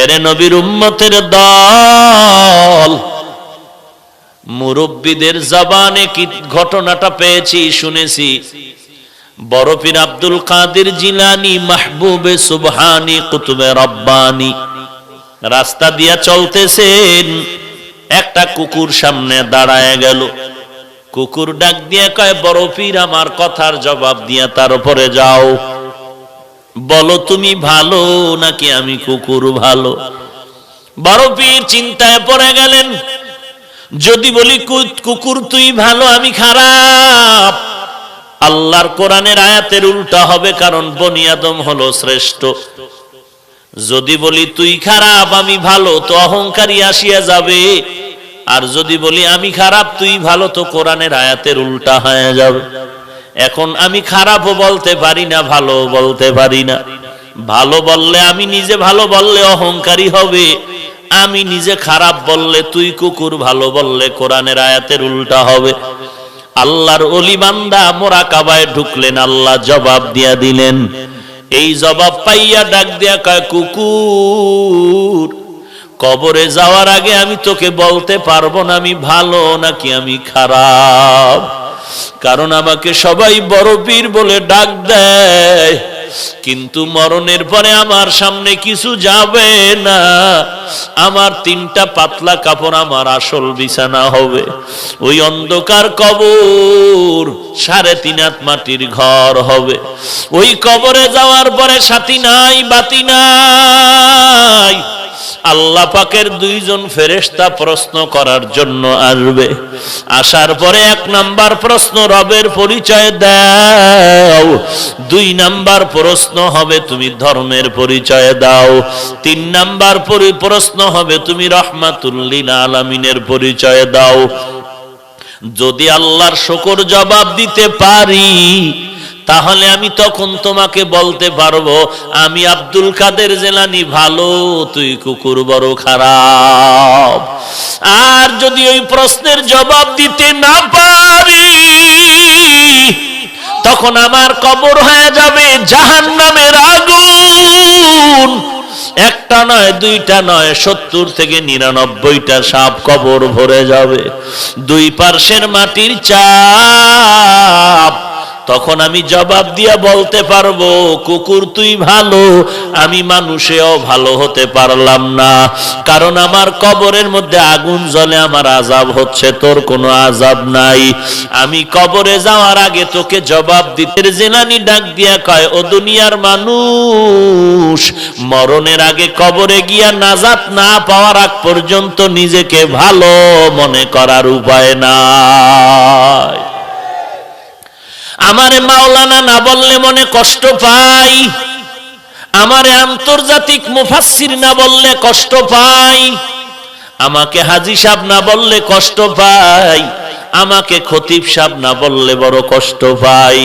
এরে নবীর উম্মতের দল, মুরব্বীদের জবানে কি ঘটনাটা পেয়েছি, শুনেছি। বড় পীর আব্দুল কাদের জিলানী মাহবুবে সুবহানী কুতুবে রব্বানী রাস্তা দিয়া চলতেছেন, একটা কুকুর সামনে দাঁড়ায় গেল। কুকুর ডাক দিয়া কয়, বড় পীর আমার কথার জবাব দিয়া তার উপরে যাও, বলো তুমি ভালো নাকি আমি কুকুর ভালো? বড় পীর চিন্তায় পড়ে গেলেন, যদি বলি কুকুর তুই ভালো আমি খারাপ, আল্লাহর কোরআনের আয়াতের উল্টা হবে, কারণ বনি আদম হলো শ্রেষ্ঠ। যদি বলি তুই খারাপ আমি ভালো, তো অহংকারী আসিয়া যাবে। আর যদি বলি আমি খারাপ তুই ভালো, তো কোরআনের আয়াতের উল্টা হয়ে যাবে। এখন আমি খারাপও বলতে পারি না, ভালো বলতে পারি না। ভালো বললে আমি নিজে ভালো বললে অহংকারী হবে, আমি নিজে খারাপ বললে তুই কুকুর ভালো বললে কোরআনের আয়াতের উল্টা হবে। আল্লাহর ওলি বান্দা মোরাকাবায় ঢুকলেন, আল্লাহ জবাব দিয়া দিলেন। এই জবাব পাইয়া ডাক দিয়া কয়, কুকুর কবরে যাওয়ার আগে আমি তোকে বলতে পারবো না আমি ভালো নাকি আমি খারাপ, কারণ আমাকে সবাই বড় পীর বলে ডাক দেয়, কিন্তু মরণের পরে আমার সামনে কিছু যাবে না। আমার 3টা পাতলা কাপড় আমার আসল বিছানা হবে। ওই অন্ধকার কবর 3.5 হাত মাটির ঘর হবে। ওই কবরে যাওয়ার পরে সাথী নাই, বাতি নাই। আল্লাহ পাকের 2 জন ফেরেশতা প্রশ্ন করার জন্য আসবে। আসার পরে 1 নাম্বার প্রশ্ন, রবের পরিচয় দাও। 2 নাম্বার প্রশ্ন হবে তুমি ধর্মের পরিচয় দাও। 3 নাম্বার প্রশ্ন হবে তুমি রাহমাতুল লিল আলামিনের পরিচয় দাও। যদি আল্লাহর শুকর জবাব দিতে পারি, তাহলে আমি তখন তোমাকে বলতে পারবো আমি আব্দুল কাদের জিলানী ভালো, তুই কুকুর বড় খারাপ। আর যদি ওই প্রশ্নের জবাব দিতে না পারি, তখন আমার কবর হয়ে যাবে জাহান্নামের আগুন। 1টা নয়, 2টা নয়, 70 থেকে 99টা সাপ কবর ভরে যাবে। 2 পার্শ্বের মাটির চাপ। তখন আমি জবাব দিয়া বলতে পারবো, কুকুর তুই ভালো, আমি মানুষেও ভালো হতে পারলাম না, কারণ আমার কবরের মধ্যে আগুন জ্বলে, আমার আযাব হচ্ছে, তোর কোনো আযাব নাই। আমি কবরে যাওয়ার আগে তোকে জবাব দিতে। জিলানী ডাক দিয়া কয়, ও দুনিয়ার মানুষ, মরণের আগে কবরে গিয়া নাজাত না পাওয়ার আগ পর্যন্ত নিজেকে ভালো মনে করার উপায় নাই। আমারে মাওলানা না বললে মনে কষ্ট পাই, আমারে আন্তর্জাতিক মুফাসসির না বললে কষ্ট পাই, আমাকে হাজী সাহেব না বললে কষ্ট পাই, আমাকে খতিব সাহেব না বললে বড় কষ্ট পাই।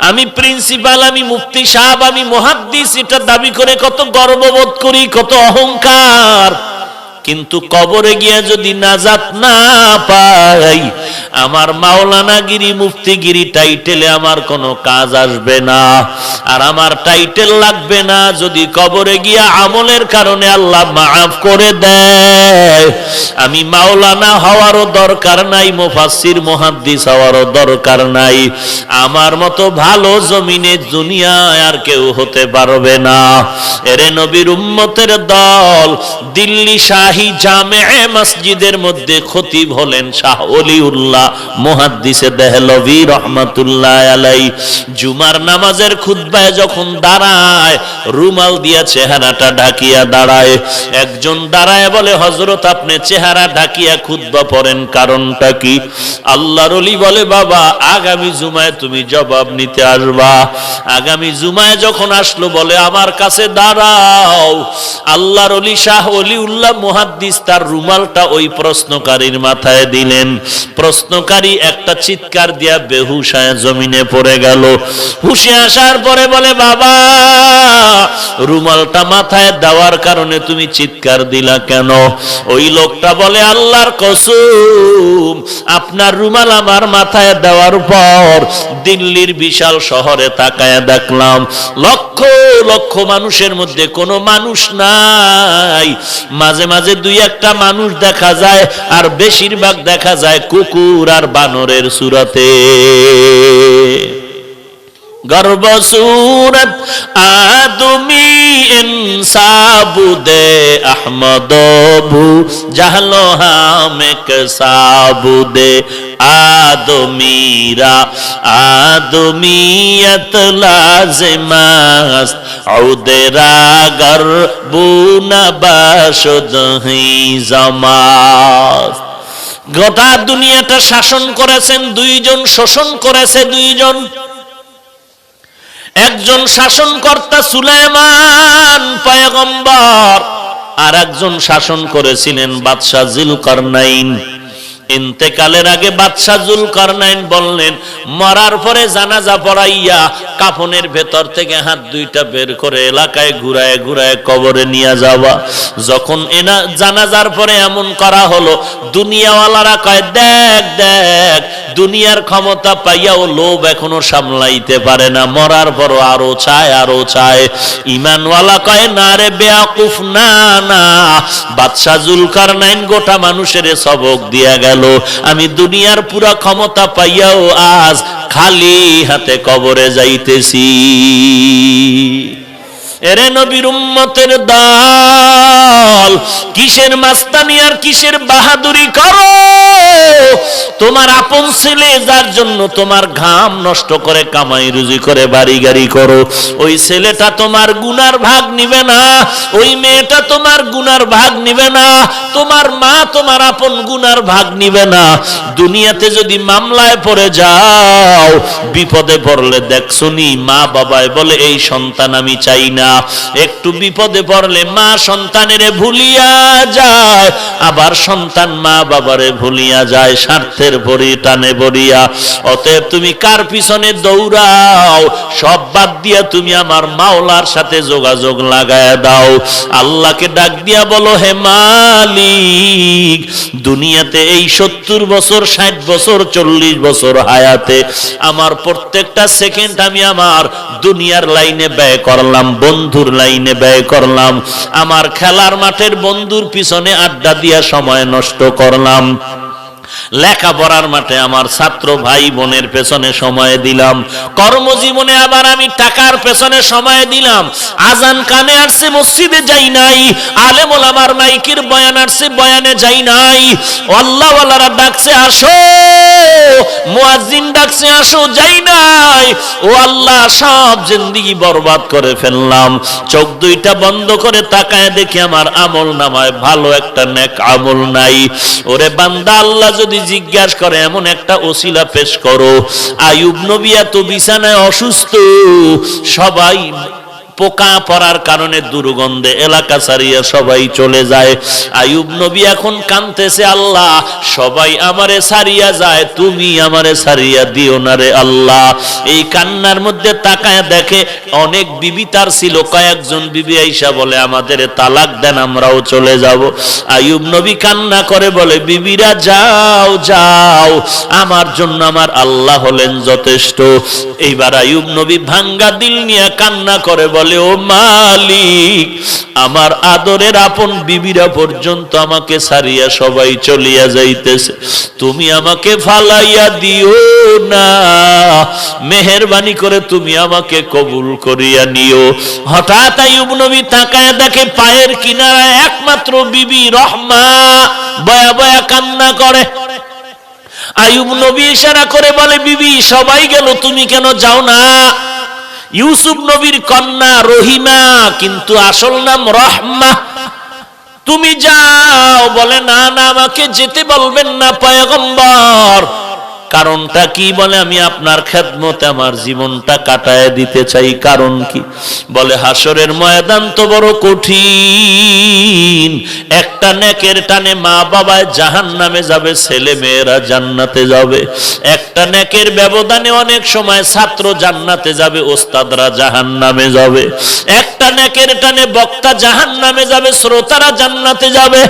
আমি প্রিন্সিপাল, আমি মুফতি সাহেব, আমি মুহাদ্দিস, এটা দাবি করে কত গর্ববোধ করি, কত অহংকার। কিন্তু কবরে গিয়া যদি নাজাত না পাই, আমার মাওলানাগিরি মুফতিগিরি টাইটেলে আমার কোনো কাজ আসবে না, আর আমার টাইটেল লাগবে না যদি কবরে গিয়া আমলের কারণে আল্লাহ মাফ করে দেয়। আমি মাওলানা হওয়ারও দরকার নাই, মুফাসসির মুহাদ্দিস হওয়ারও দরকার নাই, আমার মতো ভালো জমিনে দুনিয়ায় আর কেউ হতে পারবে না। এরে নবীর উম্মতের দল, দিল্লি শাহী জামে মসজিদের মধ্যে খতিব হলেন শাহ ওলিউল্লাহ মুহাদ্দিসে দেহলভী রহমাতুল্লাহ আলাই। জুমার নামাজের খুতবায় যখন দাঁড়ায়, রুমাল দিয়া চেহারাটা ঢাকিয়া দাঁড়ায়। একজন দাঁড়ায় বলে, হযরত আপনি চেহারা ঢাকিয়া খুতবা পড়েন, কারণটা কি? আল্লাহর ওলি বলে, বাবা আগামী জুমায় তুমি জবাব নিতে আসবা। আগামী জুমায় যখন আসলো, বলে আমার কাছে দাঁড়াও। আল্লাহর ওলি শাহ ওলিউল্লাহ মুহাদ্দিস তার রুমালটা ওই প্রশ্নকারীর মাথায় দিলেন। প্রশ্নকারী একটা চিৎকার দিয়া বেহুশ হয়ে জমিনে পড়ে গেল। হুশে আসার পরে বলে, বাবা, রুমালটা মাথায় দেওয়ার কারণে তুমি চিৎকার দিলা কেন? ওই লোকটা বলে, আল্লাহর কসম, আপনার রুমাল আমার মাথায় দেওয়ার পর দিল্লির বিশাল শহরে তাকায় দেখলাম লক্ষ লক্ষ মানুষের মধ্যে কোনো মানুষ নাই, মাঝে মাঝে দুই একটা মানুষ দেখা যায়, আর বেশিরভাগ দেখা যায় কুকুর আর বানরের সুরতে। गर्व सूरत आदमी इंसाबुदे अहमदोबू जहलो हामेक साबुदे आदमीरा आदमीयत लाजिमास्त औदेरा गर्बुना बाशुदही जमास्त। গোটা দুনিয়াটা শাসন করেছেন দুইজন, শোষণ করেছে দুইজন। একজন শাসনকর্তা সুলাইমান পয়গম্বর, আর একজন শাসন করেছিলেন বাদশাহ যুলকারনাইন। ইন্তেকালের আগে বাদশাহ যুলকারনাইন বললেন, মরার পরে জানাজা পড়াইয়া কাফনের ভেতর থেকে হাত দুইটা বের করে এলাকায় ঘুরায় ঘুরায় কবরে নিয়ে যাওয়া। যখন এনা জানাজার পরে এমন করা হলো, দুনিয়াওয়ালারা কয়, দেখ দেখ, দুনিয়ার ক্ষমতা পাইয়াও লোভ এখনো সামলাইতে পারে না, মরার পরও আরো চায় আরো চায়। ইমানওয়ালা কয়, না রে বেয়াকুফ, না না, বাদশাহ যুলকারনাইন গোটা মানুষের সবক দিয়া গেল। আমি দুনিয়ার পুরা ক্ষমতা পাইয়াও আজ খালি হাতে কবরে যাইতেছি। এরে নবীর উম্মতের দল, কিসের মাস্তানি আর কিসের বাহাদুরি করো? তোমার আপন ছেলে যার জন্য তোমার ঘাম নষ্ট করে কামাই রুজি করে বাড়ি গাড়ি করো, ওই ছেলেটা তোমার গুনার ভাগ নিবে না, ওই মেয়েটা তোমার গুনার ভাগ নিবে না, তোমার মা তোমার আপন গুনার ভাগ নিবে না। দুনিয়াতে যদি মামলায় পড়ে যাও, বিপদে পড়লে দেখছনি মা বাবায় বলে, এই সন্তান আমি চাই না। একটু বিপদে পড়লে মা সন্তানেরে ভুলিয়া যায়, আবার সন্তান মা বাবারে ভুলিয়া যায় স্বার্থের ভরি টানে ভরিয়া। অতএব তুমি কার পিছনে দৌড়াও, সব বাদ দিয়া তুমি আমার মাওলার সাথে যোগাযোগ লাগায় দাও। আল্লাহকে ডাক দিয়া বলো, হে মালিক, দুনিয়াতে এই 70 বছর 60 বছর 40 বছর হায়াতে আমার প্রত্যেকটা সেকেন্ড আমি আমার দুনিয়ার লাইনে ব্যয় করলাম, বন্ধুর লাইনে ব্যয় করলাম, আমার খেলার মাঠের বন্ধুর পিছনে আড্ডা দিয়া সময় নষ্ট করলাম, লেখাপড়ার মাঠে আমার ছাত্র ভাই বোনের পেছনে সময় দিলাম, কর্মজীবনে আবার আমি টাকার পেছনে সময় দিলাম। আজান কানে আসছে মসজিদে যাই নাই, আলেম ওলামার মাইকের বয়ান আসছে বয়ানে যাই নাই, আল্লাহ ওয়ালারা ডাকছে আসো, মুয়াজ্জিন ডাকছে আসো, যাই নাই। ও আল্লাহ, সব জিন্দেগি বরবাদ করে ফেললাম। চোখ দুইটা বন্ধ করে তাকায় দেখি আমার আমল নামায় ভালো একটা নেক আমল নাই। ওরে বান্দা, আল্লাহ যদি জিজ্ঞাসা করে এমন একটা ওসিলা পেশ করো। আইয়ুব নবী এত বিছানায় অসুস্থ, সবাই পোকা পড়ার কারণে দুর্গন্ধে এলাকা ছাড়িয়া সবাই চলে যায়। আইয়ুব নবী এখন কাঁদতেছে, আল্লাহ সবাই আমারে ছাড়িয়া যায়, তুমি আমারে ছাড়িয়া দিও না রে আল্লাহ। এই কান্নার মধ্যে তাকায় দেখে অনেক বিবি তার ছিল, কয়েকজন বিবি আইসা বলে, আমাদের তালাক দেন, আমরাও চলে যাব। আইয়ুব নবী কান্না করে বলে, বিবিরা যাও যাও, আমার জন্য আমার আল্লাহ হলেন যথেষ্ট। এইবার আইয়ুব নবী ভাঙ্গা দিল নিয়ে কান্না করে বলে, ও মালিক, আমার আদরের আপন বিবিরা পর্যন্ত আমাকে ছাড়িয়া সবাই চলিয়া যাইতেছে, তুমি আমাকে ফালাইয়া দিও না, মেহেরবানি করে তুমি আমাকে কবুল করিয়া নিও। হঠাৎ আইয়ুব নবী তাকায় দেখে পায়ের কিনারায় একমাত্র বিবি রহমা বয়া বয়া কান্না করে। আইয়ুব নবী ইশারা করে বলে, বিবি সবাই গেল, তুমি কেন যাও না? ইউসুফ নবীর কন্যা রহিমা, কিন্তু আসল নাম রহমা, তুমি যাও। বলে, না না, আমাকে যেতে বলবেন না পয়গম্বর। কারণটা কি? বলে, আমি আপনার খেদমতে আমার জীবনটা কাটায় দিতে চাই। কারণ কি? বলে, হাসরের ময়দান তো বড় কঠিন, একটা একটা নেকের টানে মা বাবায় জাহান্নামে যাবে, ছেলে মেয়েরা জান্নাতে যাবে। একটা নেকের ব্যবধানে অনেক সময় ছাত্র জান্নাতে যাবে, ওস্তাদরা জাহান্নামে যাবে। একটা নেকের টানে বক্তা জাহান্নামে যাবে, শ্রোতারা জান্নাতে যাবে।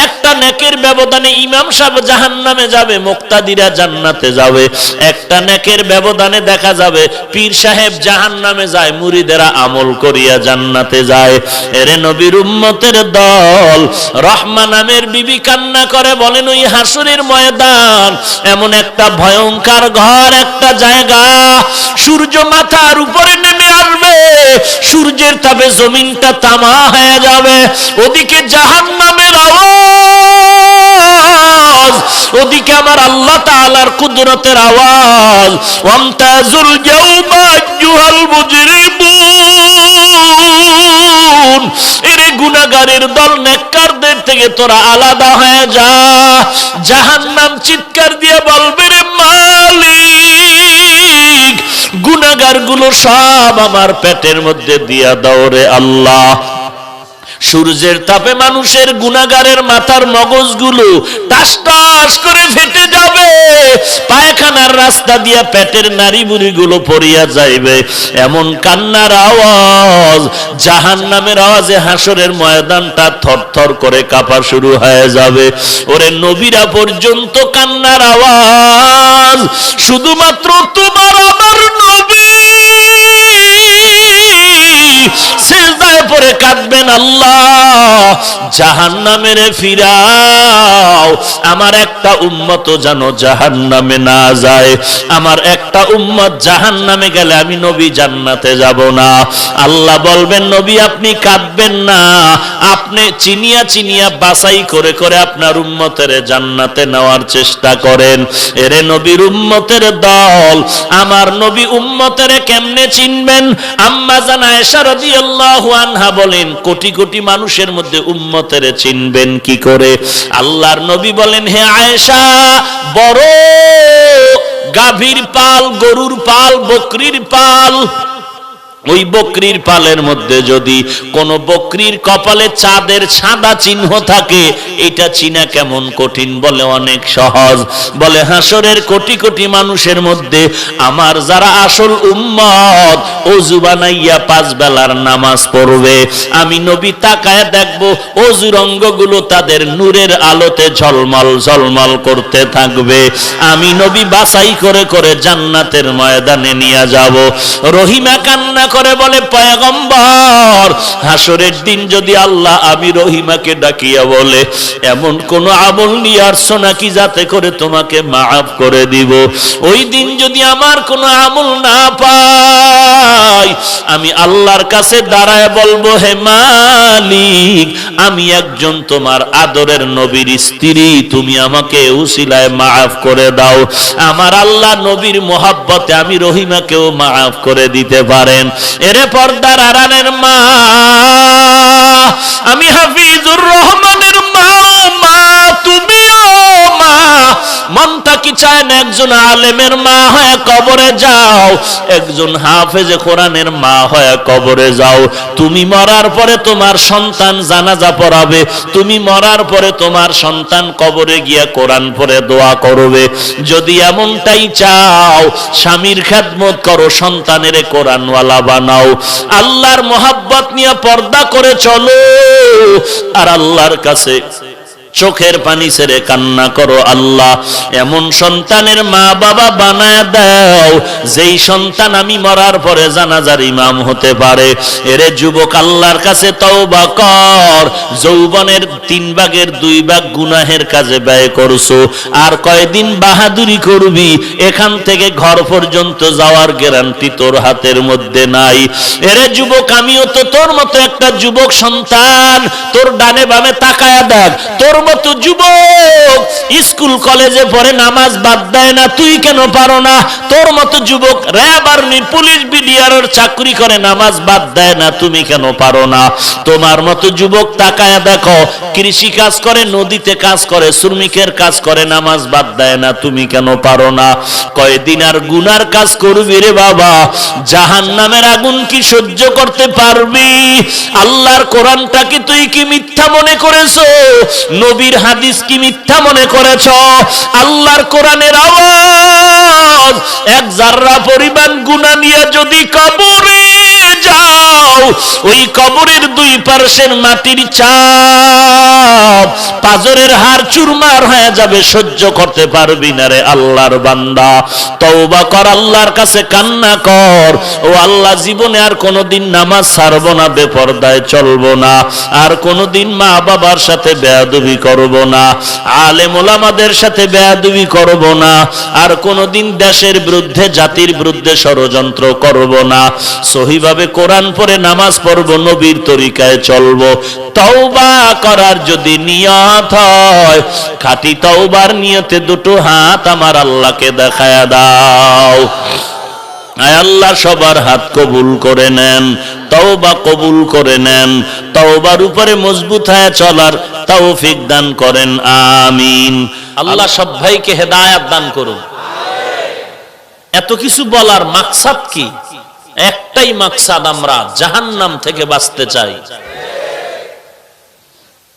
একটা নেকের ব্যবধানে ইমাম সাহেব জাহান্নামে যাবে, মুক্তাদিরা জান্নাতে যাবে। একটা নেকের ব্যবধানে দেখা যাবে পীর সাহেব জাহান্নামে যায়, মুরিদেরা আমল করিয়া জান্নাতে যায়। এরে নবীর উম্মতের দল, রহমা নামের বিবি কান্না করে বলেন, ওই হাসরের ময়দান এমন একটা ভয়ঙ্কর ঘর, একটা জায়গা, সূর্য মাথার উপরে নেমে আসবে, সূর্যের তাপে জমিনটা তামা হয়ে যাবে। ওদিকে জাহান্নামের আওয়াজ, ওদিকে আমার আল্লাহ তাআলার কুদরতের আওয়াজ। ওয়ামতাজুল ইয়াউমা আইয়ুহাল মুজরিমুন, এরে গুনাহগারের দল, নেককারদের থেকে তোরা আলাদা হয়ে যা। জাহান্নাম চিৎকার দিয়ে বলবে, রে মালিক, গুনাহগার গুলো সব আমার পেটের মধ্যে দিয়া দাও রে আল্লাহ। সূর্যের তাপে মানুষের গুনাহগারের মাথার মগজগুলো টাস টাস করে ফেটে যাবে, পায়খানার রাস্তা দিয়া পেটের নাড়ি বুড়িগুলো পড়িয়া যাইবে। এমন কান্নার আওয়াজ, জাহান্নামের আওয়াজে হাসরের ময়দানটা থরথর করে কাঁপা শুরু হয়ে যাবে। ওরে নবীরা পর্যন্ত কান্নার আওয়াজ, শুধুমাত্র তোমার আমার নবী সিজদায় পড়ে কাঁদবেন, আল্লাহ জাহান্নামের ফিরাও, আমার একটা উম্মত যেন জাহান্নামে না যায়। আমার একটা উম্মত জাহান্নামে গেলে আমি নবী জান্নাতে যাব না। আল্লাহ বলবেন, নবী আপনি কাঁদবেন না, আপনি চিনিয়া চিনিয়া বাছাই করে করে আপনার উম্মতের জান্নাতে নেওয়ার চেষ্টা করেন। এরে নবীর উম্মতের দল, আমার নবী উম্মতের কেমনে চিনবেন? আম্মা জান আয়েশা রাদিয়াল্লাহু আনহা বলেন, কোটি কোটি মানুষের মধ্যে উম্মতের চিনবেন কি করে? আল্লাহর নবী বলেন, হে আয়েশা, বড় গাভীর পাল, গরুর পাল, বকরির পাল, ওই বকরির পালের মধ্যে যদি কোন বকরির কপালে চাঁদের সাদা চিহ্ন থাকে, এটা চিনা কেমন কঠিন? বলে অনেক সহজ। বলে হাসরের কোটি কোটি মানুষের মধ্যে আমার যারা আসল উম্মত, ওযু বানাইয়া 5 বেলার নামাজ পড়বে, আমি নবী তাকায় দেখবো ওযুর অঙ্গগুলো তাদের নূরের আলোতে ঝলমল ঝলমল করতে থাকবে। আমি নবী বাছাই করে করে জান্নাতের ময়দানে নিয়ে যাব। রহিমা কান্না করে বলে, পয়গম্বর, হাসরের দিন যদি আল্লাহ আমি রহিমাকে ডাকিয়া বলে, এমন কোন আমল নিয়ে আসছো নাকি যাতে করে তোমাকে মাফ করে দিব? ওই দিন যদি আমার কোন আমল না পাই, আমি আল্লাহর কাছে দাঁড়ায় বলবো, হে মালিক, আমি একজন তোমার আদরের নবীর স্ত্রী, তুমি আমাকে উসিলায় মাফ করে দাও। আমার আল্লাহ নবীর মোহাব্বতে আমি রহিমাকেও মাফ করে দিতে পারেন। এরে পর্দার আড়ালের মা, আমি হাফিজুর রহমানের মা, মা তুমিও মা। মনটা কি চায় না একজন আলেমের মা হয়ে কবরে যাও, একজন হাফেজে কোরআনের মা হয়ে কবরে যাও। তুমি মরার পরে তোমার সন্তান জানাজা পড়াবে, তুমি মরার পরে তোমার সন্তান কবরে গিয়া কোরআন পড়ে দোয়া করবে। যদি এমনটাই চাও, স্বামীর খেদমত করো, সন্তানের কোরআনওয়ালা বানাও, আল্লাহর মোহাব্বত নিয়ে পর্দা করে চলো, আর আল্লাহর কাছে চোখের পানি ছেড়ে কান্না করো, আল্লাহ এমন সন্তানের মা বাবা বানায় দাও যেই সন্তান আমি মরার পরে জানাজার ইমাম হতে পারে। এরে যুবক, আল্লাহর কাছে তওবা কর। যৌবনের 3 ভাগের 2 ভাগ গুনাহের কাজে ব্যয় করছো, আর কয়দিন বাহাদুরি করবি? এখান থেকে ঘর পর্যন্ত যাওয়ার গ্যারান্টি তোর হাতের মধ্যে নাই। এরে যুবক, আমিও তো তোর মতো একটা যুবক সন্তান, তোর ডানে বামে তাকায়া দেখ, তোর মতো যুবক স্কুল কলেজে পড়ে নামাজ বাদ দেয় না, তুই কেন পারো না? তোর মতো যুবক র্যাব আর্মি পুলিশ বিডিআর চাকরি করে নামাজ বাদ দেয় না, তুমি কেন পারো না? তোমার মতো যুবক তাকায় দেখো, কৃষি কাজ করে, নদীতে কাজ করে, শ্রমিকের কাজ করে, নামাজ বাদ দেয় না, তুমি কেন পারো না? কয়দিন আর গুনার কাজ করবি রে বাবা? জাহান্নামের আগুন কি সহ্য করতে পারবি? আল্লাহর কোরআনটাকে তুই কি মিথ্যা মনে করেছো? নবীর হাদিস কি মিথ্যা মনে করেছ? আল্লাহর কোরআনের আওয়াজ এক জাররা পরিমাণ গুনাহ নিয়ে যদি কবরে যাও, ওই কবরের দুই পার্শ্বের মাটির চাপ পাজরের হাড় চুরমার হয়ে যাবে, সহ্য করতে পারবি না রে আল্লাহর বান্দা। তওবা কর, আল্লাহর কাছে কান্না কর, ও আল্লাহ জীবনে আর কোনোদিন নামাজ ছাড়বো না, বেপরদায় চলবো না, আর কোনোদিন মা বাবার সাথে বেয়াদবি করব না, আলেম ওলামাদের সাথে বেয়াদবি করব না, আর কোনোদিন দেশের বিরুদ্ধে জাতির বিরুদ্ধে ষড়যন্ত্র করব না, সহিভাবে কোরআন পড়ে নামাজ পড়ব, নবীর তরিকায় চলব। তওবা করার যদি নিয়ত হয়, খাঁটি তওবার নিয়তে দুটো হাত আমার আল্লাহকে দেখায়া দাও। আয় আল্লাহ সবার হাত কবুল করে নেন, তওবা কবুল করে নেন, তওবার উপরে মজবুত হয়ে চলার তৌফিক দান করেন, আমিন। আল্লাহ সব ভাইকে হেদায়েত দান করুন। এত কিছু বলার মাকসাদ কি? একটাই মাকসাদ, আমরা জাহান্নাম থেকে বাঁচতে চাই।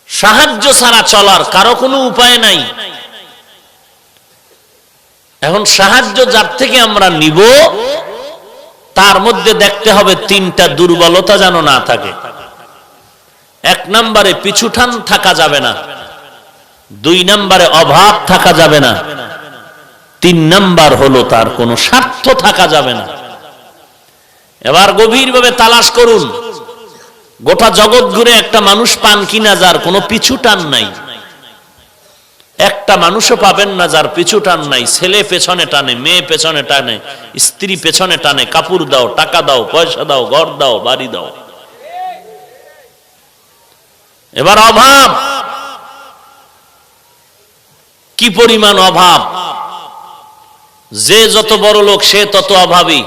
সাহায্য ছাড়া চলার কারো কোনো উপায় নাই। এখন সাহায্য যার থেকে আমরা নিব, তার মধ্যে দেখতে হবে তিনটা দুর্বলতা যেন না থাকে। এক নম্বরে পিছুটান থাকা যাবে না, দুই নম্বরে অভাব থাকা যাবে না, তিন নম্বর হলো তার কোনো স্বার্থ থাকা যাবে না। এবার গভীরভাবে তালাশ করুন, গোটা জগৎ ঘুরে একটা মানুষ পান কিনা যার কোনো পিছুটান নাই। একটা মানুষও পাবেন না যার পিছু টান নাই। ছেলে পেছনে টানে, মেয়ে পেছনে টানে, স্ত্রী পেছনে টানে, কাপড় দাও, টাকা দাও, পয়সা দাও, ঘর দাও, বাড়ি দাও। এবার অভাব, কি পরিমাণ অভাব! যে যত বড় লোক সে তত অভাবী।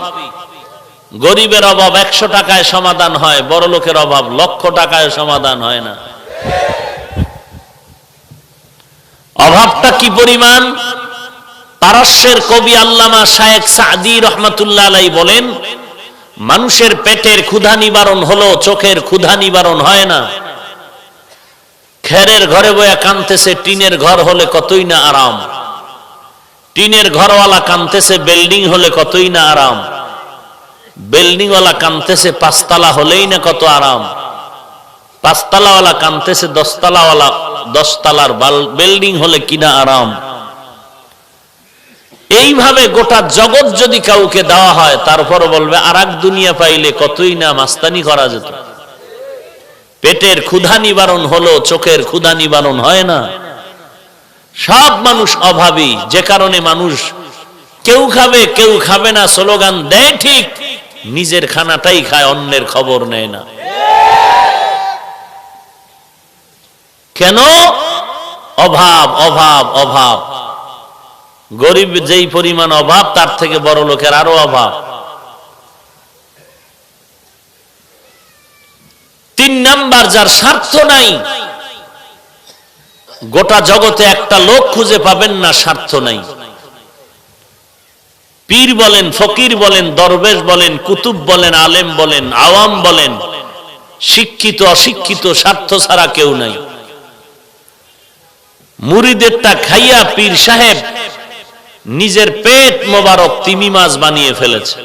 গরিবের অভাব 100 টাকায় সমাধান হয়, বড় লোকের অভাব 1,00,000 টাকায় সমাধান হয় না। অভাবটা কি পরিমাণ! পারস্যের কবি আল্লামা শায়েখ সাদি রহমাতুল্লাহ আলাইহি বলেন, মানুষের পেটের ক্ষুধা নিবারণ হলো, চোখের ক্ষুধা নিবারণ হয় না। খেরের ঘরে বয়া কানতেছে, টিনের ঘর হলে কতই না আরাম। টিনের ঘরওয়ালা কানতেছে, বিল্ডিং হলে কতই না আরাম। বিল্ডিং ওয়ালা কানতেছে, 5 তলা হলেই না কত আরাম। 5 তলাওয়ালা কানতেছে, 10 তলাওয়ালা 10 তলার বিল্ডিং হলে কিনা আরাম। এইভাবে গোটা জগৎ যদি কাউকে দেওয়া হয়, তারপর বলবে আরেক দুনিয়া পাইলে কতই না মাস্তানি করা যেত। পেটের ক্ষুধা নিবারণ হলো, চোখের ক্ষুধা নিবারণ হয় না। সব মানুষ অভাবী, যে কারণে মানুষ কেউ খাবে কেউ খাবে না স্লোগান দেয়, ঠিক নিজের খানাটাই খায়, অন্যের খবর নেয় না। কেন? অভাব, অভাব, অভাব। গরিব যেই পরিমাণ অভাব, তার থেকে বড় লোকের আরো অভাব। 3 নাম্বার, যার স্বার্থ নাই। গোটা জগতে একটা লোক খুঁজে পাবেন না স্বার্থ নাই। পীর বলেন, ফকির বলেন, দরবেশ বলেন, কুতুব বলেন, আলেম বলেন, আওয়াম বলেন, শিক্ষিত অশিক্ষিত, স্বার্থ ছাড়া কেউ নাই। মুরিদেরটা খাইয়া পীর সাহেব নিজের পেট মোবারক তিমি মাছ বানিয়ে ফেলেছে।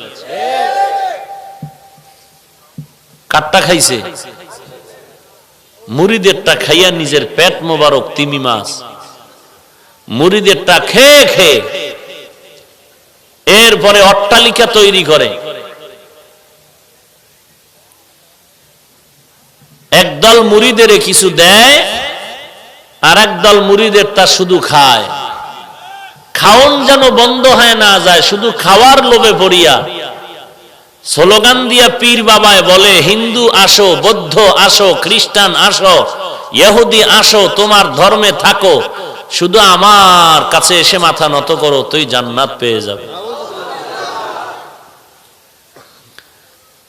কাটটা খাইছে? মুরিদেরটা খাইয়া নিজের পেট মোবারক তিমি মাছ। মুরিদেরটা খেয়ে খেয়ে এরপরে অট্টালিকা তৈরি করে। একদল মুরিদের কিছু দেয়, আর একদল মুরিদের তা শুধু খায়। খাওন যেন বন্ধ হয় না যায়, শুধু খাওয়ার লোভে পড়িয়া স্লোগান দিয়া পীর বাবায় বলে, হিন্দু আসো, বৌদ্ধ আসো, খ্রিস্টান আসো, ইহুদি আসো, তোমার ধর্মে থাকো, শুধু আমার কাছে এসে মাথা নত করো, তুই জান্নাত পেয়ে যাবে।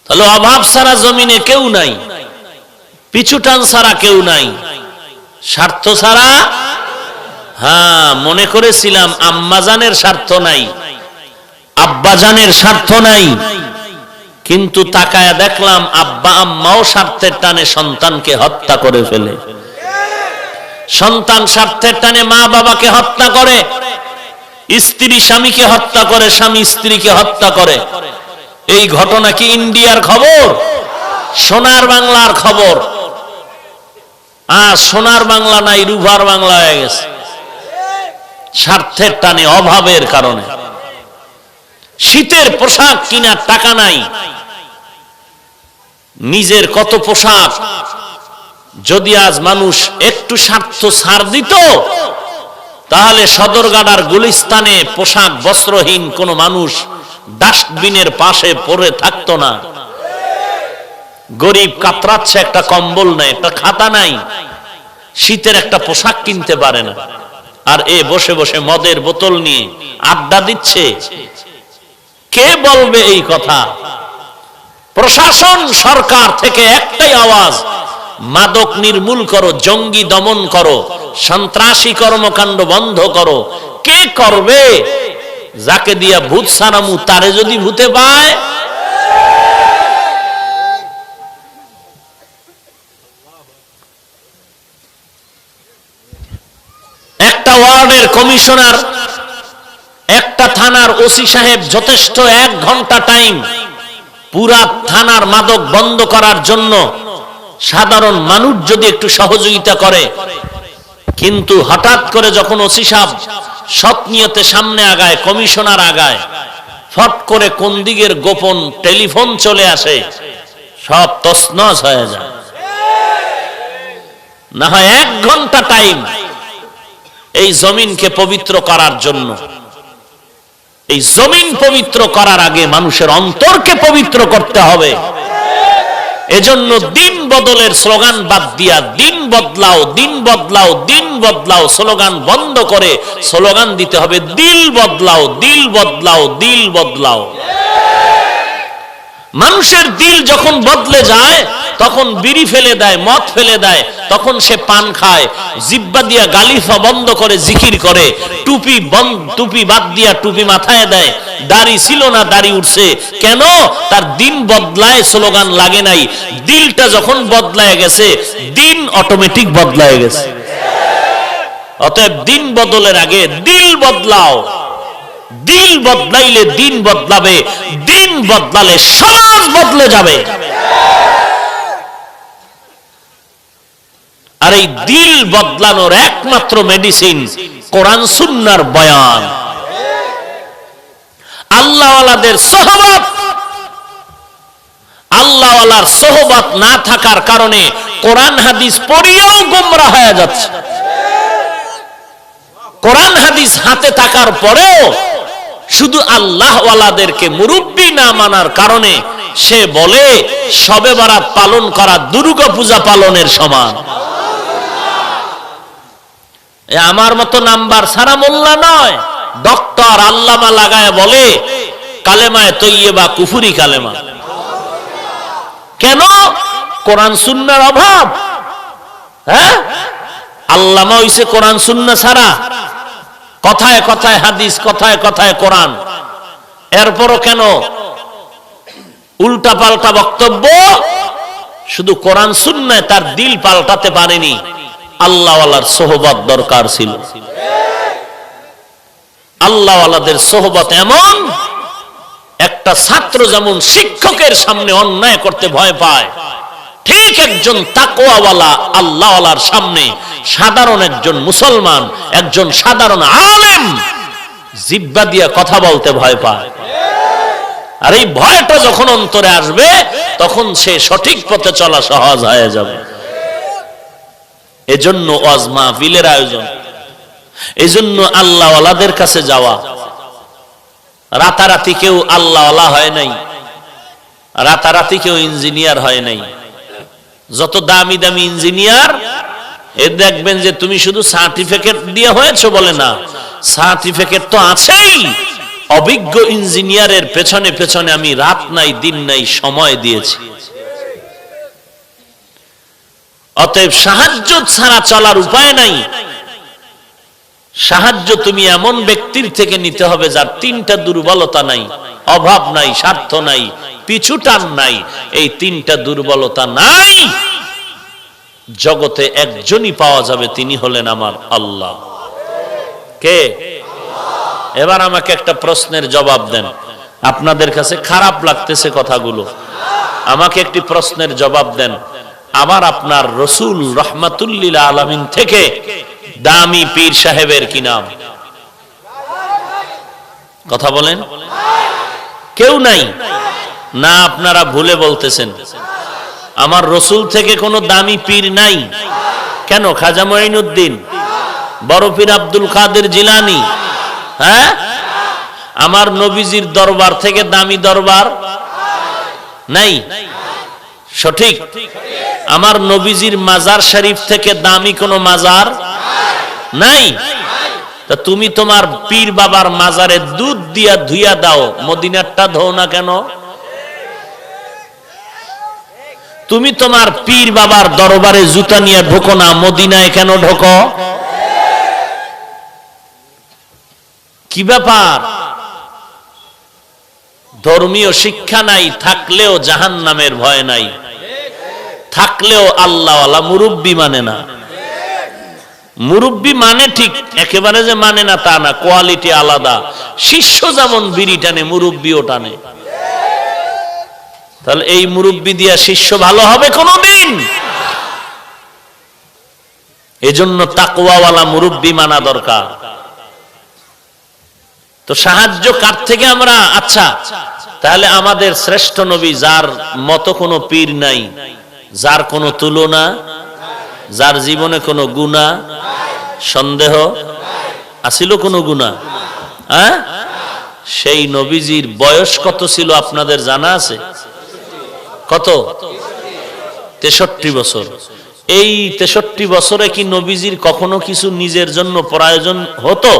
তাহলে অভাব ছাড়া জমিনে কেউ নাই, পিছুটান ছাড়া কেউ নাই, স্বার্থ ছাড়া। হ্যাঁ, মনে করেছিলাম আম্মাজানের স্বার্থ নাই, আব্বাজানের স্বার্থ নাই, কিন্তু তাকায়া দেখলাম আব্বা আম্মাও স্বার্থের টানে সন্তানকে হত্যা করে ফেলে, সন্তান স্বার্থের টানে মা বাবাকে হত্যা করে, স্ত্রী স্বামীকে হত্যা করে, স্বামী স্ত্রীকে হত্যা করে। এই ঘটনা কি ইন্ডিয়ার খবর? সোনার বাংলার খবর। সোনার বাংলা নাই, রুভার বাংলা হয়ে গেছে, স্বার্থের টানে, অভাবের কারণে। শীতের পোশাক কিনার টাকা নাই, নিজের কত পোশাক। যদি আজ মানুষ একটু স্বার্থ ছাড় দিত, তাহলে সদরঘাটার গুলিস্তানে পোশাক বস্ত্রহীন কোন মানুষ ডাস্টবিনের পাশে পড়ে থাকতো না। গরিব কাতরাচ্ছে, একটা কম্বল নাই, একটা খাতা নাই, শীতের একটা পোশাক কিনতে পারে না। আর এ বসে বসে মদের বোতল নিয়ে আড্ডা দিচ্ছে। কে বলবে এই কথা? প্রশাসন, সরকার থেকে একটাই আওয়াজ, মাদক নির্মূল করো, জঙ্গি দমন করো, সন্ত্রাসী কর্মকাণ্ড বন্ধ করো। কে করবে? যাকে দিয়া ভূত সারামু তারে যদি ভূতে পায়। একটা ওয়ার্ডের কমিশনার, একটা থানার ওসি সাহেব যথেষ্ট 1 ঘন্টা টাইম পুরা থানার মাদক বন্ধ করার জন্য। সাধারণ মানুষ যদি একটু সহযোগিতা করে। কিন্তু হঠাৎ করে যখন ওসি সাহেব সৎ নিয়তে সামনে আগায়, কমিশনার আগায়, ফট করে কোন দিকের গোপন টেলিফোন চলে আসে, সব তছনছ হয়ে যায়। না হয় 1 ঘন্টা টাইম এই জমিনকে পবিত্র করার জন্য। এই জমিন পবিত্র করার আগে মানুষের অন্তরকে পবিত্র করতে হবে। এজন্য দিন বদলের স্লোগান বাদ দিয়া দিন বদলাও, দিন বদলাও, দিন বদলাও স্লোগান বন্ধ করে স্লোগান দিতে হবে দিল বদলাও, দিল বদলাও, দিল বদলাও। মানুষের দিল যখন বদলে যায়, তখন বিড়ি ফেলে দেয়, মদ ফেলে দেয়, তখন সে পান খায়, জিব্বা দিয়া গালিফা বন্ধ করে জিকির করে, টুপি বাদ দিয়া টুপি মাথায় দেয়, দাড়ি ছিল না দাড়ি উঠছে। কেন? তার দিন বদলায়, স্লোগান লাগে নাই। দিলটা যখন বদলায় গেছে, দিন অটোমেটিক বদলায় গেছে। অতএব দিন বদলের আগে দিল বদলাও। দিল বদলাইলে দিন বদলাবে, দিন বদলালে সমাজ বদলে যাবে। আর এই দিল বদলানোর একমাত্র মেডিসিন কোরআন সুন্নাহর বয়ান, আল্লাহওয়ালাদের সোহবত। আল্লাহওয়ালার সোহবত না থাকার কারণে কোরআন হাদিস পড়িয়েও গোমরা হয়ে যাচ্ছে। কোরআন হাদিস হাতে থাকার পরেও শুধু আল্লাহওয়ালাদেরকে মুরব্বি না মানার কারণে সে বলে শবে বরাত পালন করা দুর্গা পূজা পালনের সমান। আমার মতো নাম্বার সারা মোল্লা নয়, ডক্টর আল্লামা লাগায় বলে কালেমায়ে তৈয়বা কুফরি কালেমা। কেন? কোরআন সুন্নাহর অভাব। হ্যাঁ, আল্লামা হইছে কোরআন সুন্নাহ ছাড়া, কথায় কথায় হাদিস, কথায় কথায় কোরআন। এরপরও কেন উল্টা পাল্টা বক্তব্য? শুধু কোরআন সুন্নাহ তার দিল পাল্টাতে পারেনি, আল্লাহওয়ালার সোহবত দরকার ছিল। আল্লাহওয়ালাদের সোহবত এমন, একটা ছাত্র যেমন শিক্ষকের সামনে অন্যায় করতে ভয় পায়, ঠিক একজন তাকওয়াওয়ালা আল্লাহওয়ালার সামনে সাধারণ একজন মুসলমান, একজন সাধারণ আলেম জিহ্বা দিয়ে কথা বলতে ভয় পায়। আর এই ভয়টা যখন অন্তরে আসবে, তখন সে সঠিক পথে চলা সহজ হয়ে যাবে। এজন্য ওয়াজ মাহফিলের আয়োজন, এজন্য আল্লাহওয়ালাদের কাছে যাওয়া। রাতারাতি কেউ আল্লাহওয়ালা হয় নাই, রাতারাতি কেউ ইঞ্জিনিয়ার হয় নাই। যত দামি দামি ইঞ্জিনিয়ার এ দেখবেন যে তুমি শুধু সার্টিফিকেট দিয়ে হয়েছো বলে না, সার্টিফিকেট তো আছেই। অভিজ্ঞ ইঞ্জিনিয়ারের পেছনে পেছনে আমি রাত নাই দিন নাই সময় দিয়েছি। অতএব সাহায্য ছাড়া চলার উপায় নাই। সাহায্য তুমি এমন ব্যক্তির থেকে নিতে হবে যার তিনটা দুর্বলতা নাই, অভাব নাই, স্বার্থ নাই, পিছুটান নাই। এই তিনটা দুর্বলতা নাই, জগতে একজনই পাওয়া যাবে, তিনি হলেন আমার আল্লাহ। কে? এবার আমাকে একটা প্রশ্নের জবাব দেন। আপনাদের কাছে খারাপ লাগতেছে কথাগুলো, আমাকে একটি প্রশ্নের জবাব দেন। আবার আপনার রসুল রহমাতুল্লিল আলামিন থেকে দামি পীর সাহেবের কি নাম? কথা বলেন। কেউ নাই না? আপনারা ভুলে বলতেছেন। আমার রসুল থেকে কোনো দামি পীর নাই। কেন? খাজা মঈনুদ্দিন, বড় পীর আব্দুল কাদের জিলানী। হ্যাঁ, আমার নবীজির দরবার থেকে দামি দরবার নাই। সঠিক? আমার নবীজির মাজার শরীফ থেকে দামি কোনো মাজার নাই। তা তুমি তোমার পীর বাবার মাজারে দুধ দিয়া ধুইয়া দাও, মদিনারটা ধো না কেন? তুমি তোমার পীর বাবার দরবারে জুতা নিয়ে ঢোকো না, মদিনায় কেন ঢোকো? কি ব্যাপার? ধর্মীয় শিক্ষা নাই, থাকলেও জাহান্নামের ভয় নাই, থাকলেও আল্লাহওয়ালা মুরব্বি মানে না। মুরব্বি মানে ঠিক, একেবারে যে মানে না তা না, কোয়ালিটি আলাদা। শিষ্য যেমন বিড়ি টানে, মুরব্বিও টানে। তাহলে এই মুরব্বি দিয়া শিষ্য ভালো হবে কোনদিন? এজন্য তাকওয়াওয়ালা মুরব্বি মানা দরকার। তো সাহায্য কার থেকে আমরা? আচ্ছা, তাহলে আমাদের শ্রেষ্ঠ নবী, যার মতো কোনো পীর নাই, যার কোনো তুলনা, যার জীবনে কোনো গুনাহ, সন্দেহ আছিল কোনো গুনাহ? হ্যাঁ, সেই নবীজির বয়স কত ছিল আপনাদের জানা আছে? কত? 63 বছর। এই 63 বছরে কি নবীজির কখনো কিছু নিজের জন্য প্রয়োজন হতো?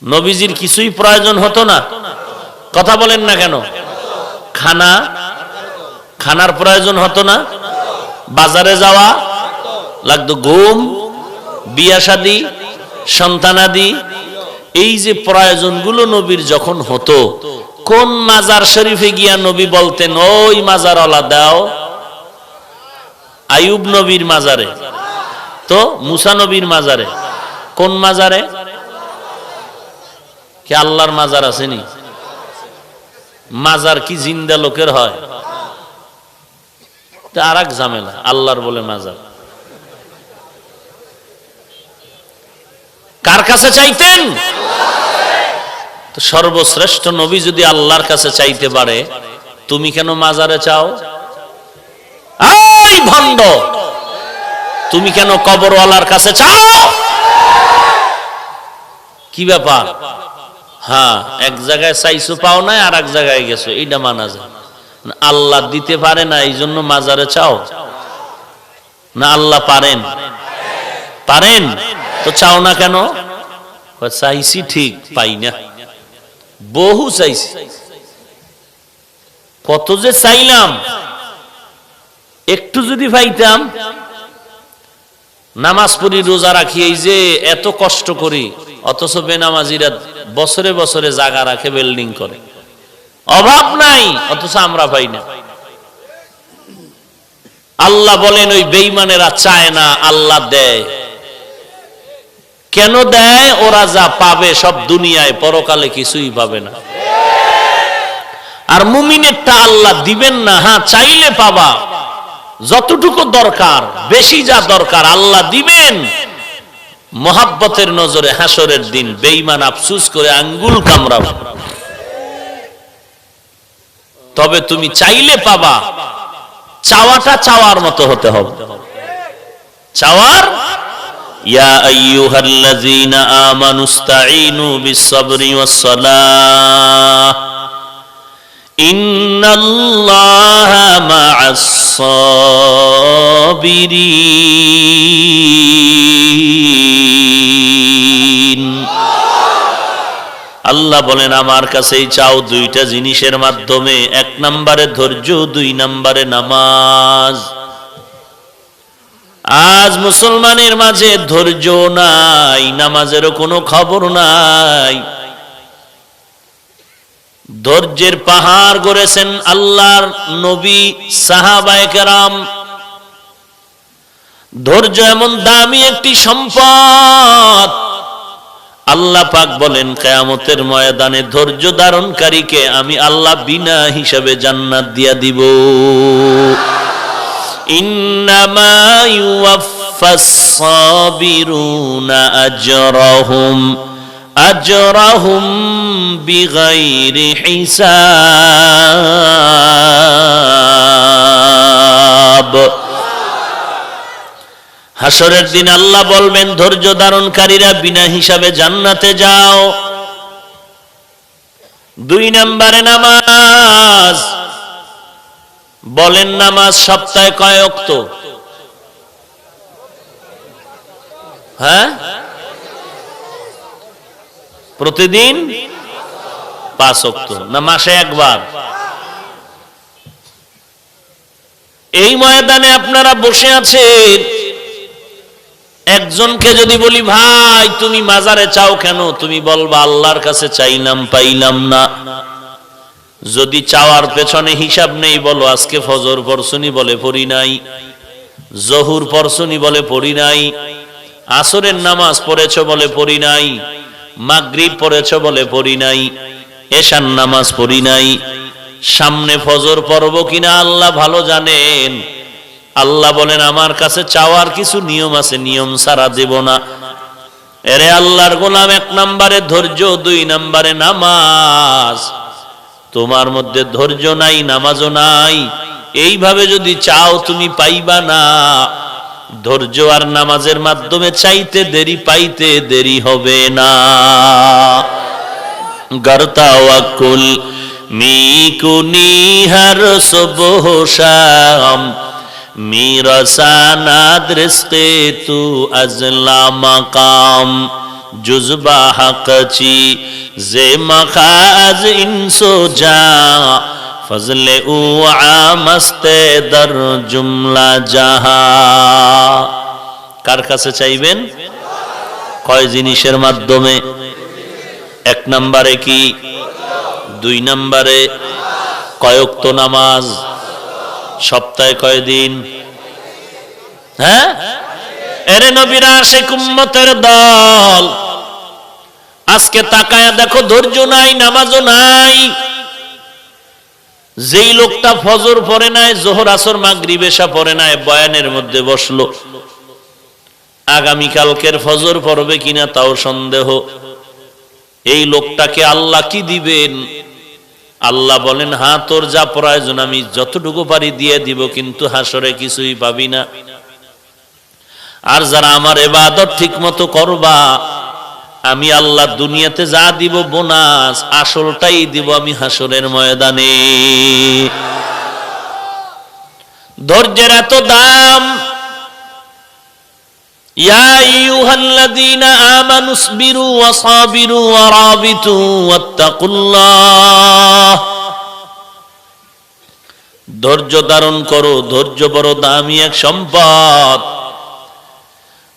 নবীজির কিছুই প্রয়োজন হতো না। কথা বলেন না কেন? খানার প্রয়োজন হতো না? বাজারে যাওয়া লাগতো, ঘুম, বিয়া শাদী, সন্তানাদি, এই যে প্রয়োজনগুলো নবীর যখন হতো, কোন মাজার শরীফে গিয়া নবী বলতেন ওই মাজারওয়ালা দাও? আইয়ুব নবীর মাজারে। তো মুসা নবীর মাজারে? কোন মাজারে? কি আল্লাহর মাজার আসেনি? মাজার কি জিন্দা লোকের হয়? আর এক ঝামেলা, আল্লাহর বলে মাজার। কার কাছে চাইতেন? তো সর্বশ্রেষ্ঠ নবী যদি আল্লাহর কাছে চাইতে পারে, তুমি কেন মাজারে চাও? এই ভণ্ড, তুমি কেন কবরওয়ালার কাছে চাও? কি ব্যাপার? হ্যাঁ, এক জায়গায় চাইছো পাও নাই, আর এক জায়গায় গেছো, এইটা মানা যায়। আল্লাহ দিতে পারে না এই জন্য মাজারে চাও না? আল্লাহ পারেন? পারেন তো চাও না কেন? চাইছি ঠিক, পাই না। বহু চাইছি, কত যে চাইলাম, একটু যদি পাইতাম। নামাজ পড়ি, রোজা রাখি, এই যে এত কষ্ট করি, অথচ বেনামাজিরা বছরে বছরে জায়গা রাখে, বিল্ডিং করে, অভাব নাই, অথচ আমরা পাই না। আল্লাহ বলেন ওই বেঈমানেরা চায় না, আল্লাহ দেয়। কেন দেয়? ওরা যা পাবে সব দুনিয়ায়, পরকালে কিছুই পাবে না। আর মুমিনেরটা আল্লাহ দিবেন না। হ্যাঁ, চাইলে পাবা, যতটুকু দরকার, বেশি যা দরকার আল্লাহ দিবেন। মোহাব্বতের নজরে হাসরের দিন বেঈমান আফসোস করে আঙ্গুল কামড়াবে। তবে তুমি চাইলে পাবা, চাওয়াটা চাওয়ার মতো হতে হবে। চাওয়ার, ইয়া আইয়ুহাল্লাযীনা আমানুস্তাঈনু বিস-সাবরি ওয়াস-সালাহ ইন্নাল্লাহা মা'আস সাবিরিন। আল্লাহ বলেন আমার কাছেই চাও দুইটা জিনিসের মাধ্যমে, এক নম্বরে ধৈর্য, দুই নম্বরে নামাজ। আজ মুসলমানের মাঝে ধৈর্য নাই, নামাজেরও কোনো খবর নাই। ধৈর্যের পাহাড় গড়েছেন আল্লাহর নবী, সাহাবায়ে কেরাম। ধৈর্য এমন দামি একটি সম্পদ, আল্লাহ পাক বলেন কিয়ামতের ময়দানে ধৈর্য ধারণকারীকে আমি আল্লাহ বিনা হিসাবে জান্নাত দিয়া দিব। ইন্নামা ইউওয়াফাস সাবিরুনা আজরাহুম বিগাইরি হিসাব। হাসরের দিন আল্লাহ বলবেন ধৈর্য ধারণকারীরা বিনা হিসাবে জান্নাতে যাও। দুই নম্বরে নামাজ। বলেন নামাজ সপ্তাহে কয় ওয়াক্ত? হ্যাঁ, প্রতিদিন 5 ওয়াক্ত, না মাসে একবার? এই ময়দানে আপনারা বসে আছেন, একজনকে যদি বলি ভাই তুমি মাজারে চাও কেন, তুমি বলবা আল্লাহর কাছে চাইলাম পাইলাম না। যদি চাওয়ার পেছনে হিসাব নেই, বলো আজকে ফজর পড়ছনি, বলে পড়ি নাই। জহুর পড়ছনি, বলে পড়ি নাই। আসরের নামাজ পড়েছো, বলে পড়ি নাই। মাগরিব পড়েছো, বলে পড়ি নাই। এশার নামাজ পড়ি নাই। সামনে ফজর পড়ব কিনা আল্লাহ ভালো জানেন। আল্লাহ বলেন আমার কাছে চাওয়ার কিছু নিয়ম আছে, নিয়ম ছাড়া দেব না। এরে আল্লাহর গোলাম, এক নম্বরে ধৈর্য, দুই নম্বরে নামাজ। তোমার মধ্যে ধৈর্য নাই, নামাজও নাই, এইভাবে যদি চাও তুমি পাইবা না। ধৈর্য আর নামাজের মাধ্যমে চাইতে দেরি, পাইতে দেরি হবে না। গরতাওয়াকুল মিকুনি হর সুবহ শাম, মিরসানা দৃষ্টি তু আজলা মাকাম, জুজবা হকচি জে মখাজ ইনসো যা, ফজলে উ আমস্তে দর জুমলা জাহা। কার কাছে চাইবেন? কয় জিনিসের মাধ্যমে? এক নম্বরে কি? দুই নম্বরে কয় ওয়াক্ত নামাজ? সপ্তাহে কয় দিন? হ্যাঁ, এরে নবীর আশিক উম্মতের দল, আজকে তাকায়া দেখো ধৈর্য নাই, নামাজও নাই। যেই লোকটা ফজর পড়ে নাই, জোহর আসর মাগরিব এশা পড়ে নাই, বয়ানের মধ্যে বসলো, আগামী কালকের ফজর পড়বে কিনা তাও সন্দেহ। এই লোকটাকে আল্লাহ কি দিবেন? আল্লাহ বলেন হ্যাঁ, তোর যা প্রয়োজন আমি যতটুকু পারি দিয়ে দিব, কিন্তু হাসরে কিছুই পাবি না। আর যারা আমার ইবাদত ঠিক মতো করবা, আমি আল্লাহ দুনিয়াতে যা দিব বোনাস, আসলটাই দিব আমি হাসরের ময়দানে। ধৈর্যের এত দাম। ইয়া আইয়ুহাল্লাযীনা আমানুসবিরু ওয়া সাবিরু ওয়া রাবিতু ওয়াত্তাকুল্লাহ। ধৈর্য ধারণ করো, ধৈর্য বড় দামি এক সম্পদ।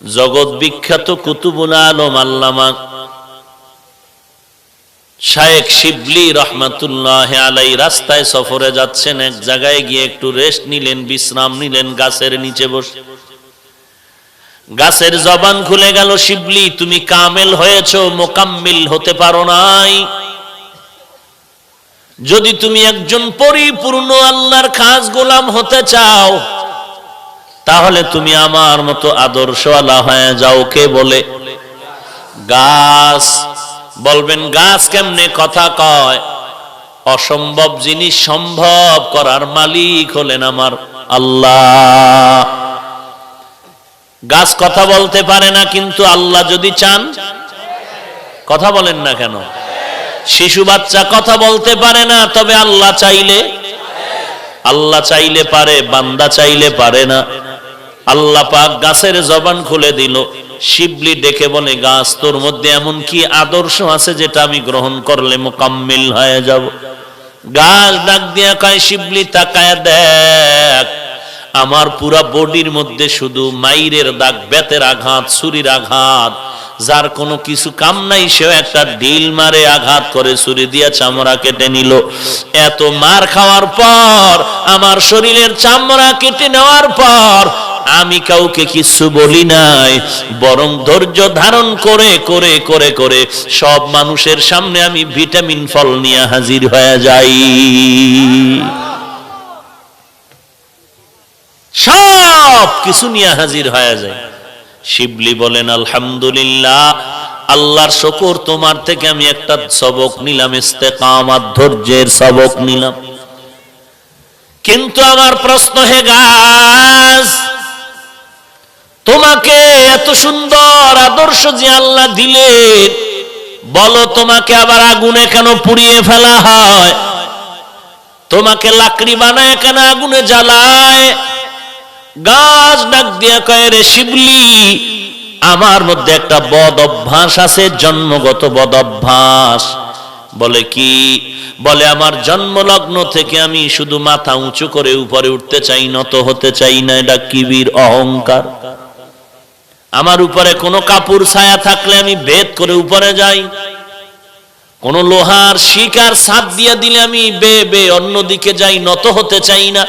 জগৎ বিখ্যাত কুতুবুল আলম আল্লামা শায়েখ শিবলি রহমাতুল্লাহ আলাইহি রাস্তায় সফরে যাচ্ছেন, এক জায়গায় গিয়ে একটু রেস্ট নিলেন, বিশ্রাম নিলেন গাছের নিচে বসে। গাছের জবান খুলে গেল, শিবলি তুমি কামেল হয়েছো, মোকাম্মিল হতে পারো নাই। যদি তুমি একজন পরিপূর্ণ আল্লাহর খাস গোলাম হতে চাও, তাহলে তুমি আমার মতো আদর্শওয়ালা হয়ে যাও। কে বলে? গাছ। বলবেন গাছ কেমনে কথা কয়? অসম্ভব জিনিস সম্ভব করার মালিক হলেন আমার আল্লাহ। গাছ কথা বলতে পারে না, কিন্তু আল্লাহ যদি চান, কথা বলেন না কেন? শিশু বাচ্চা কথা বলতে পারে না, তবে আল্লাহ চাইলে আল্লাহ চাইলে পারে, বান্দা চাইলে পারে না। আল্লাহ পাক গাছের জবান খুলে দিল। শিবলি ডেকে বলে, গাছ তোর মধ্যে এমন কি আদর্শ আছে যেটা আমি গ্রহণ করলে মুকাম্মিল হয়ে যাব? গাছ ডাক দিয়া কয়, শিবলি তাকায় দেখ, আমার পুরা বডির মধ্যে শুধু মাইরের দাগ, বেতের আঘাত, ছুরির আঘাত। যার কোনো কিছু কাম নাই সেও একটা ঢিল মারে, আঘাত করে, ছুরি দিয়া চামড়া কেটে নিল। এত মার খাওয়ার পর, আমার শরীরের চামড়া কেটে নেওয়ার পর আমি কাউকে কিছু বলি নাই, বরং ধৈর্য ধারণ করে করে করে করে সব মানুষের সামনে আমি ভিটামিন ফল নিয়ে হাজির হয়ে যাই। সব কিছু নিয়ে হাজির হয়ে যায়। শিবলি বলেন, আলহামদুলিল্লাহ, আল্লাহর শুকর, তোমার থেকে আমি একটা সবক নিলাম, ইস্তেকামাত, ধৈর্যের সবক নিলাম। কিন্তু আমার প্রশ্ন, হে গাছ, তোমাকে এত সুন্দর আদর্শ যে আল্লাহ দিলেন, বলো তোমাকে আবার আগুনে কেন পুড়িয়ে ফেলা হয়? তোমাকে লাকড়ি বানায় কেন আগুনে জ্বালায়? গাছ ডাক দিয়া কয়, রে শিবলি, আমার মধ্যে একটা বদ অভ্যাস আছে, জন্মগত বদ অভ্যাস। বলে কি? বলে আমার জন্মলগ্ন থেকে আমি শুধু মাথা উঁচু করে উপরে উঠতে চাই, নত হতে চাই না। এটা কিবির, অহংকার। আমার উপরে কোনো কাপড় ছায়া থাকলে আমি ভেদ করে উপরে যাই। কোন লোহার শিকার ছাদ দিয়ে দিলে আমি বে অন্যদিকে যাই, নত হতে চাই না।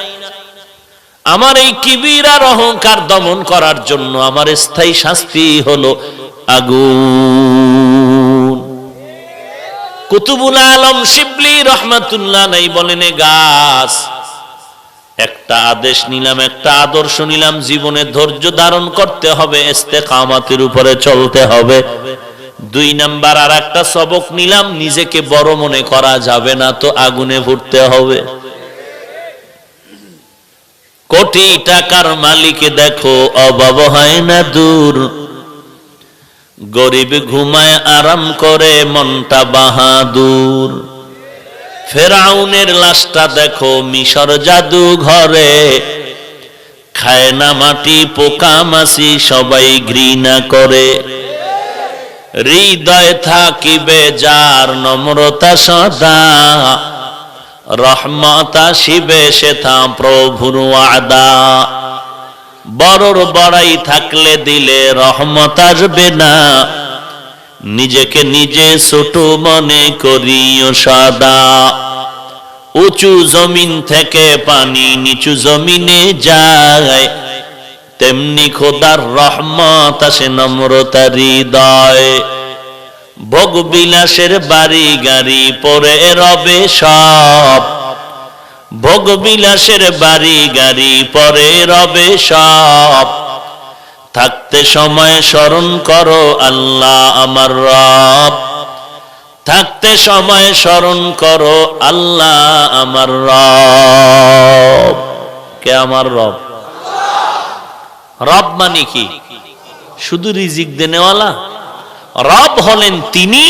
আমার এই কিবির আর অহংকার দমন করার জন্য আমার স্থায়ী শাস্তি হলো আগুন। কুতুবুল আলম শিবলি রহমাতুল্লাহ আলাইহি বলেন, গাছ, একটা আদেশ নিলাম, একটা আদর্শ নিলাম, জীবনে ধৈর্য ধারণ করতে হবে, ইস্তেকামাতের উপরে চলতে হবে। 2 নাম্বার আর একটা সবক নিলাম, নিজেকে বড় মনে করা যাবে না, তো আগুনে ফুটতে হবে। কোটি টাকার মালিক দেখো, অভাব হয় না দূর, গরিব ঘুমায় আরাম করে, মনটা বাহাদুর। ফেরাউনের লাশটা দেখো মিশর জাদু ঘরে, খায় না মাটি, পোকা মাছি সবাই ঘৃণা করে। হৃদয় থাকিবে যার নম্রতা সদা, রহমত আসিবে সেথা প্রভুর ওয়াদা। বড়র বড়াই থাকলে দিলে রহমত আসবে না, নিজেকে নিজে ছোট মনে করিও সদা। উঁচু জমিন থেকে পানি নিচু জমিনে যায়, তেমনি খোদার রহমত আসে নম্রতার হৃদয়। ভোগ বিলাসের বাড়ি গাড়ি পরে রবে সব, ভোগ বিলাসের বাড়ি গাড়ি পরে রবে সব। থাকতে সময় স্মরণ করো আল্লাহ আমার রব, থাকতে সময় স্মরণ করো আল্লাহ আমার রব। কে আমার রব? রব মানে কি? শুধু রিজিক দেনেওয়ালা? রব হলেন তিনি,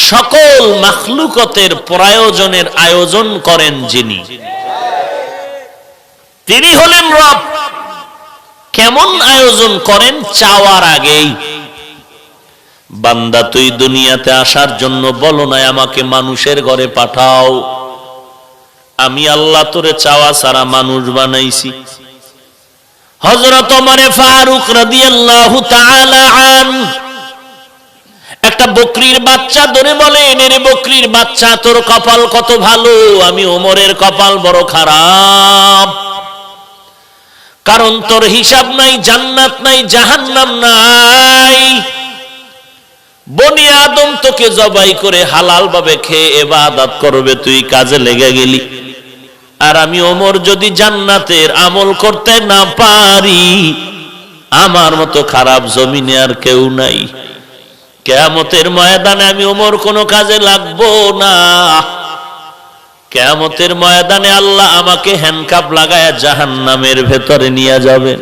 সকল মাখলুকতের প্রয়োজনের আয়োজন করেন যিনি, তিনি হলেন রব। কেমন আয়োজন করেন? চাওয়ার আগেই। বান্দা, তুই দুনিয়াতে আসার জন্য বলো না আমাকে মানুষের ঘরে পাঠাও, আমি আল্লাহ তোরে চাওয়া ছাড়া মানুষ বানাইছি। হযরত ওমর ফারুক রাদিয়াল্লাহু তাআলা আনহু একটা বকরির বাচ্চা ধরে বলেন, এরে বকরির বাচ্চা, তোর কপাল কত ভালো, আমি ওমরের কপাল বড় খারাপ। কারণ তোর হিসাব নাই, জান্নাত নাই, জাহান্নাম নাই। বনি আদম তোকে জবাই করে হালাল ভাবে খেয়ে ইবাদত করবে, তুই কাজে লেগে গেলি। আর আমি ওমর যদি জান্নাতের আমল করতে না পারি, আমার মতো খারাপ জমিনে আর কেউ নাই। কিয়ামতের ময়দানে আমি ওমর কোনো কাজে লাগবো না। কিয়ামতের ময়দানে আল্লাহ আমাকে হ্যান্ডকাপ লাগায়া জাহান্নামের ভেতরে নিয়ে যাবেন।